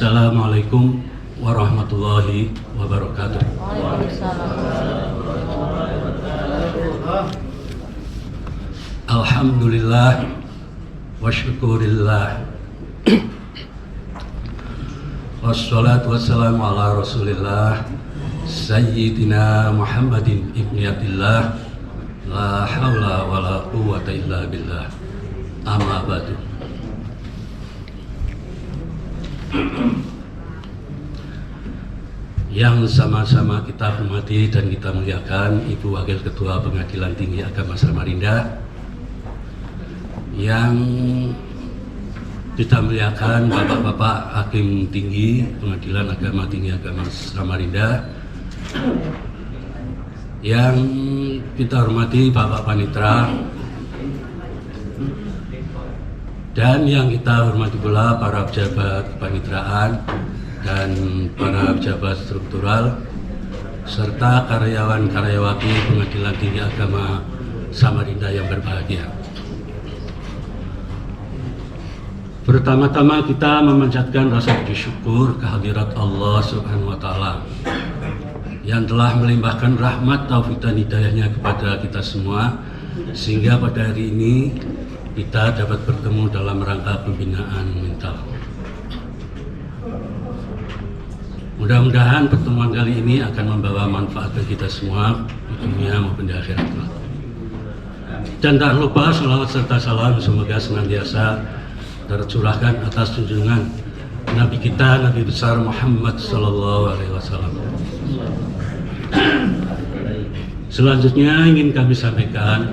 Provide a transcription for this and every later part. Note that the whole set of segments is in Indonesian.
Assalamualaikum warahmatullahi wabarakatuh. Alhamdulillah wa syukurillah. Wassalatu wassalamu ala rasulillah Sayyidina Muhammadin ibni Abdillah. La hawla wa la quwwata illa billah. Amma ba'du. Yang sama-sama kita hormati dan kita muliakan Ibu Wakil Ketua Pengadilan Tinggi Agama Samarinda, yang kita muliakan Bapak-Bapak Hakim Tinggi Pengadilan Agama Tinggi Agama Samarinda, yang kita hormati Bapak Panitra, dan yang kita hormati pula para pejabat kepanitraan dan para pejabat struktural serta karyawan-karyawati Pengadilan Tinggi Agama Samarinda yang berbahagia. Pertama-tama kita memanjatkan rasa puji syukur kehadirat Allah Subhanahu wa Ta'ala yang telah melimpahkan rahmat, taufik dan hidayahnya kepada kita semua, sehingga pada hari ini kita dapat bertemu dalam rangka pembinaan mental. Mudah-mudahan pertemuan kali ini akan membawa manfaat bagi kita semua di dunia maupun di akhirat. Dan tak lupa salawat serta salam semoga senantiasa tercurahkan atas junjungan Nabi kita, Nabi besar Muhammad Sallallahu Alaihi Wasallam. Selanjutnya ingin kami sampaikan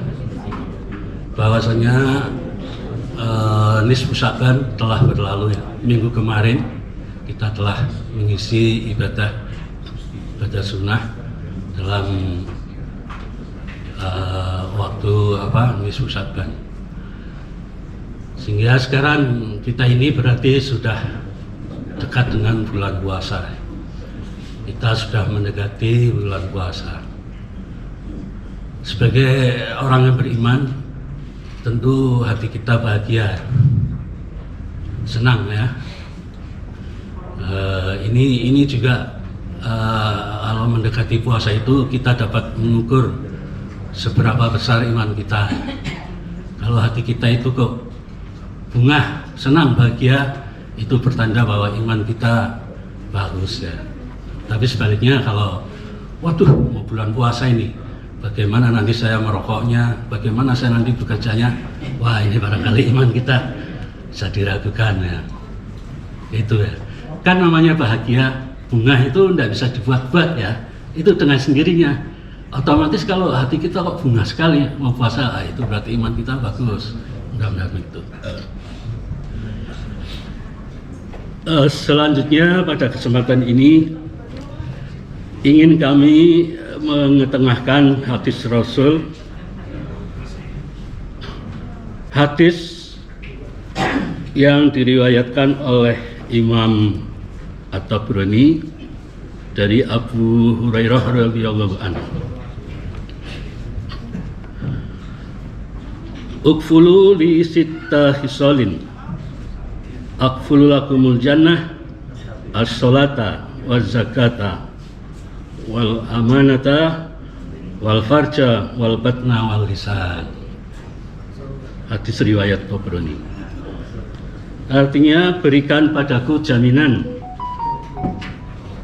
bahwasanya nisfu Sya'ban telah berlalu ya. Minggu kemarin kita telah mengisi ibadah sunnah dalam waktu nisfu Sya'ban. Sehingga sekarang kita ini berarti sudah dekat dengan bulan puasa. Kita sudah mendekati bulan puasa. Sebagai orang yang beriman, tentu hati kita bahagia, senang ya. Ini juga kalau mendekati puasa itu kita dapat mengukur seberapa besar iman kita. Kalau hati kita itu kok bunga, senang, bahagia, itu pertanda bahwa iman kita bagus ya. Tapi sebaliknya kalau waduh mau bulan puasa ini, bagaimana nanti saya merokoknya, bagaimana saya nanti bekerjanya, wah ini barangkali iman kita bisa diragukan ya. Itu ya. Kan namanya bahagia, bunga itu tidak bisa dibuat-buat ya. Itu dengan sendirinya. Otomatis kalau hati kita kok bunga sekali mau puasa, itu berarti iman kita bagus. Mudah-mudahan itu. Selanjutnya pada kesempatan ini ingin kami mengetengahkan hadis Rasul, hadis yang diriwayatkan oleh Imam At-Tabrani dari Abu Hurairah radhiyallahu anhu. Ukfulu li sitta hisalin akfulu lakumul jannah as-salata waz zakata wal amanata wal farja wal batna wal lisan. Hadis riwayat Tabrani. Artinya, berikan padaku jaminan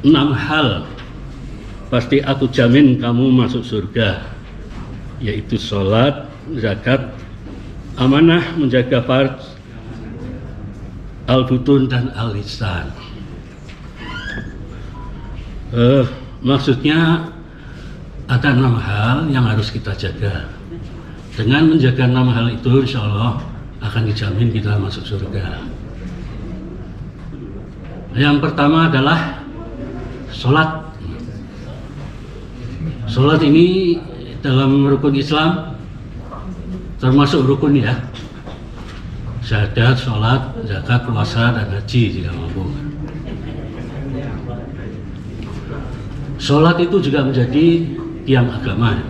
6 hal, pasti aku jamin kamu masuk surga, yaitu sholat, zakat, amanah, menjaga farj, al-butun dan al-lisan. Maksudnya ada 6 hal yang harus kita jaga. Dengan menjaga 6 hal itu, insya Allah akan dijamin kita masuk surga. Yang pertama adalah sholat. Sholat ini dalam rukun Islam termasuk rukun ya. Syahadat, sholat, zakat, puasa, dan haji jika mampu. Sholat itu juga menjadi tiang agama.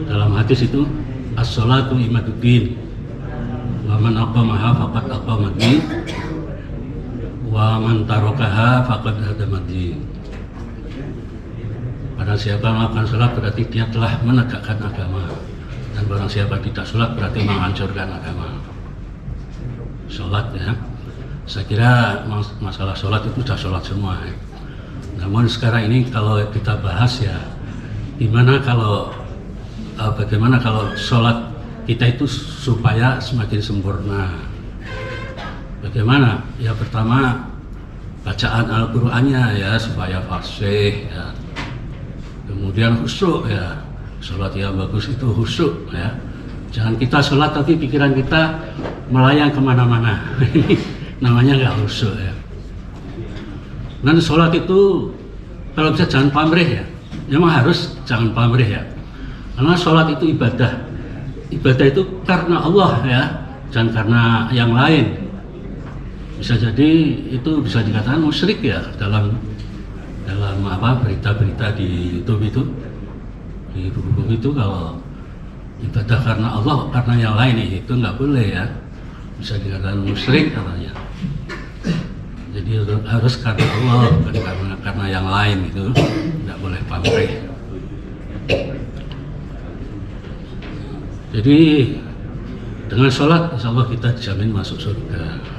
Dalam hadis itu, as-sholatu imaduddin, wa man aqamaha faqad aqamadin, wa man tarakaha faqad hadamad-din. Barang siapa melakukan sholat berarti dia telah menegakkan agama, dan barang siapa tidak sholat berarti menghancurkan agama. Sholat ya, saya kira masalah sholat itu sudah sholat semua ya. Namun sekarang ini kalau kita bahas ya, bagaimana kalau sholat kita itu supaya semakin sempurna. Bagaimana? Ya pertama bacaan Al-Qur'annya ya supaya fasih ya. Kemudian khusyuk ya. Sholat yang bagus itu khusyuk ya. Jangan kita sholat tapi pikiran kita melayang kemana-mana. Ini namanya nggak khusyuk ya. Dan sholat itu kalau bisa jangan pamrih ya. Memang harus jangan pamrih ya. Karena sholat itu ibadah. Ibadah itu karena Allah ya, jangan karena yang lain. Bisa jadi itu bisa dikatakan musyrik ya dalam berita-berita di YouTube itu, di hukum itu kalau ibadah karena Allah karena yang lain itu nggak boleh ya, bisa dikatakan musyrik katanya. Jadi harus karena Allah bukan karena yang lain itu, nggak boleh pamrih. Jadi dengan sholat insya Allah kita dijamin masuk surga.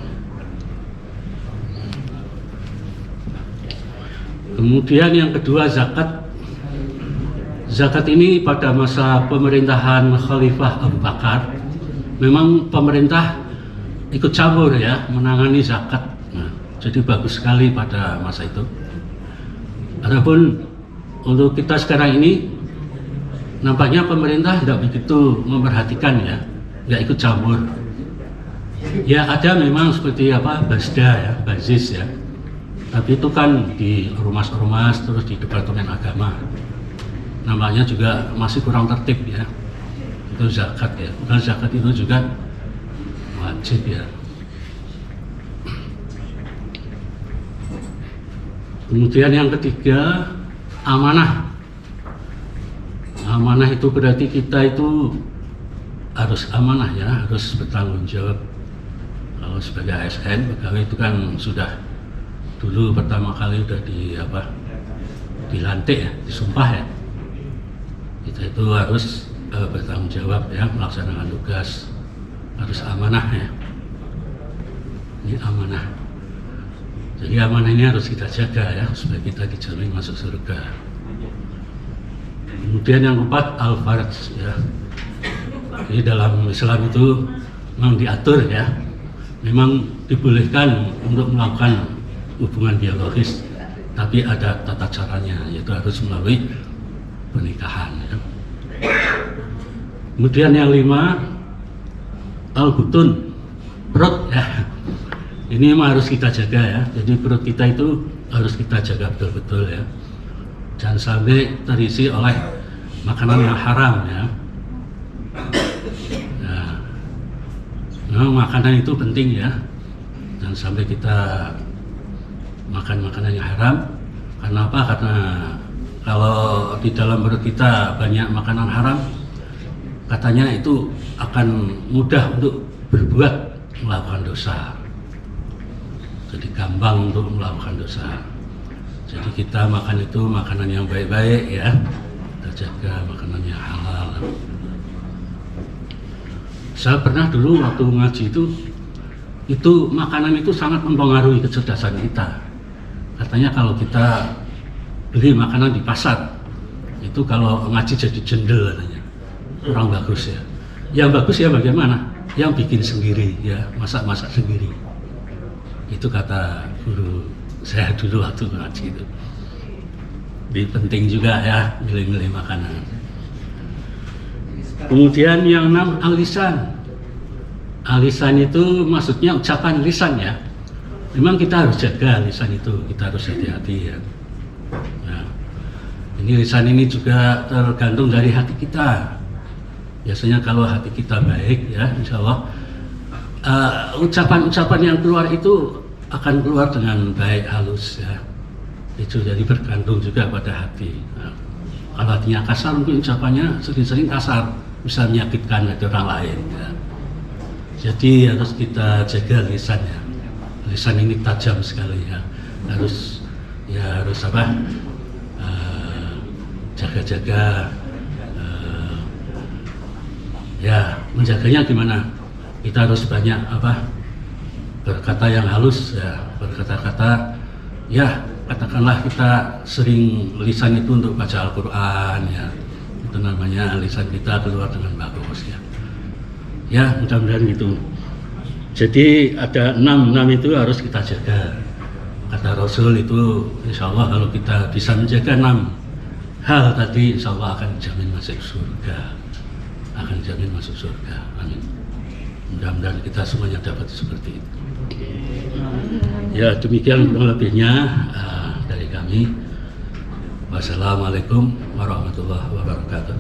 Kemudian yang kedua zakat. Zakat ini pada masa pemerintahan Khalifah Abu Bakar, memang pemerintah ikut campur ya menangani zakat. Nah, jadi bagus sekali pada masa itu. Adapun untuk kita sekarang ini, nampaknya pemerintah tidak begitu memperhatikan ya, nggak ikut campur. Ya ada memang seperti Basda ya, Bazis ya. Tapi itu kan di ormas-ormas terus di Departemen Agama. Nampaknya juga masih kurang tertib ya. Itu zakat ya. Dan zakat itu juga wajib ya. Kemudian yang ketiga, amanah. Amanah itu berarti kita itu harus amanah ya, harus bertanggung jawab. Kalau sebagai ASN, pegawai itu kan sudah dulu pertama kali udah dilantik ya, disumpah ya. Kita itu harus bertanggung jawab ya, melaksanakan tugas, harus amanah ya. Ini amanah. Jadi amanah ini harus kita jaga ya, supaya kita dijamin masuk surga. Kemudian yang keempat, al-farj ya. Jadi dalam Islam itu memang diatur ya, memang dibolehkan untuk melakukan hubungan biologis, tapi ada tata caranya, yaitu harus melalui pernikahan ya. Kemudian yang 5, al-butun, perut ya. Ini memang harus kita jaga ya. Jadi perut kita itu harus kita jaga betul-betul ya. Jangan sampai terisi oleh makanan yang haram ya. Nah, memang makanan itu penting ya. Jangan sampai kita makan makanan yang haram. Karena apa? Karena kalau di dalam perut kita banyak makanan haram, katanya itu akan mudah untuk berbuat melakukan dosa. Jadi gampang untuk melakukan dosa. Jadi kita makan itu makanan yang baik-baik ya. Kita jaga makanan yang halal. Saya pernah dulu waktu ngaji itu makanan itu sangat mempengaruhi kecerdasan kita. Katanya kalau kita beli makanan di pasar, itu kalau ngaji jadi jendel katanya. Kurang bagus ya. Yang bagus ya bagaimana? Yang bikin sendiri ya, masak-masak sendiri. Itu kata guru saya dulu waktu ngaji itu. Jadi penting juga ya milih-milih makanan. Kemudian yang 6, al-lisan. Al-lisan itu maksudnya ucapan lisan ya. Memang kita harus jaga lisan itu, kita harus hati-hati ya. Nah, ini lisan ini juga tergantung dari hati kita. Biasanya kalau hati kita baik ya, insya Allah ucapan-ucapan yang keluar itu akan keluar dengan baik, halus ya. Itu jadi bergantung juga pada hati. Nah, kalau hatinya kasar mungkin ucapannya sering-sering kasar, bisa menyakitkan hati orang lain ya. Jadi harus kita jaga lisannya. lisan ini tajam sekali ya, harus apa, jaga-jaga, ya menjaganya gimana? Kita harus banyak apa, berkata yang halus ya, berkata-kata ya, katakanlah kita sering lisan itu untuk baca Al-Quran ya, itu namanya lisan kita keluar dengan bagus ya. Ya mudah-mudahan gitu. Jadi ada 6 itu harus kita jaga. Kata Rasul itu insya Allah kalau kita bisa menjaga 6 hal tadi, insya Allah akan jamin masuk surga. Akan jamin masuk surga. Amin. Mudah-mudahan kita semuanya dapat seperti itu. Ya demikian kurang lebihnya dari kami. Wassalamualaikum warahmatullahi wabarakatuh.